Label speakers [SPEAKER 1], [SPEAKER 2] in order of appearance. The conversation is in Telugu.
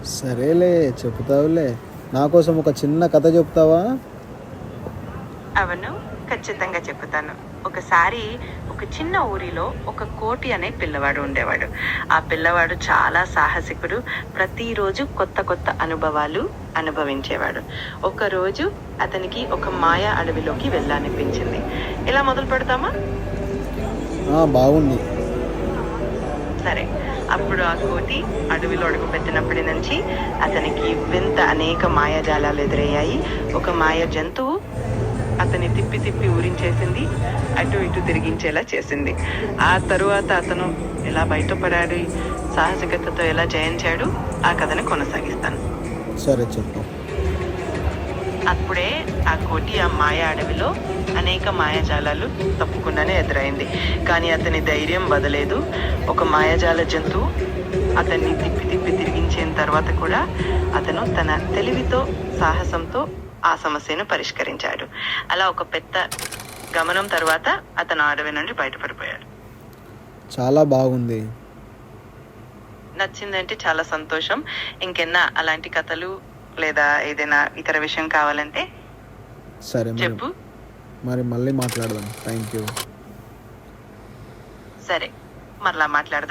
[SPEAKER 1] సరేలే చెప్తావులే. నా కోసం ఒక చిన్న కథ చెప్తావా?
[SPEAKER 2] అవును, ఖచ్చితంగా చెప్తాను. ఒకసారి ఒక చిన్న ఊరిలో ఒక కోటి అనే పిల్లవాడు ఉండేవాడు. ఆ పిల్లవాడు చాలా సాహసికుడు. ప్రతిరోజు కొత్త కొత్త అనుభవాలు అనుభవించేవాడు. ఒకరోజు అతనికి ఒక మాయా అడవిలోకి వెళ్ళాలనిపించింది. ఇలా మొదలు పెడతామా?
[SPEAKER 1] బాగుంది.
[SPEAKER 2] సరే, అప్పుడు ఆ కోటి అడవిలో అడుగుపెట్టినప్పటి నుంచి అతనికి వింత అనేక మాయాజాలాలు ఎదురయ్యాయి. ఒక మాయ జంతువు అతన్ని తిప్పి తిప్పి ఊరించేసింది, అటు ఇటు తిరిగించేలా చేసింది. ఆ తరువాత అతను ఎలా బయటపడాడు, సాహసికతతో ఎలా జయించాడు, ఆ కథని కొనసాగిస్తాను.
[SPEAKER 1] సరే చెప్పు.
[SPEAKER 2] అప్పుడే ఆ కోటి ఆ మాయా అడవిలో అనేక మాయాజాలాలు తప్పకుండానే ఎదురైంది. కానీ అతని ధైర్యం బదలేదు. ఒక మాయాజాల జంతువు అతన్ని తిప్పి తిప్పి తిరిగించిన తర్వాత కూడా అతను తన తెలివితో సాహసంతో ఆ సమస్యను పరిష్కరించాడు. అలా ఒక పెద్ద గమనం తర్వాత అతను అడవి నుండి బయటపడిపోయాడు.
[SPEAKER 1] చాలా బాగుంది.
[SPEAKER 2] నచ్చిందంటే చాలా సంతోషం. ఇంకెన్నా అలాంటి కథలు లేదా ఏదైనా ఇతర విషయం కావాలంటే
[SPEAKER 1] సరే
[SPEAKER 2] చెప్పు.
[SPEAKER 1] మరి మళ్ళీ మాట్లాడదాం. Thank you.
[SPEAKER 2] సరే, మరలా మాట్లాడదాం.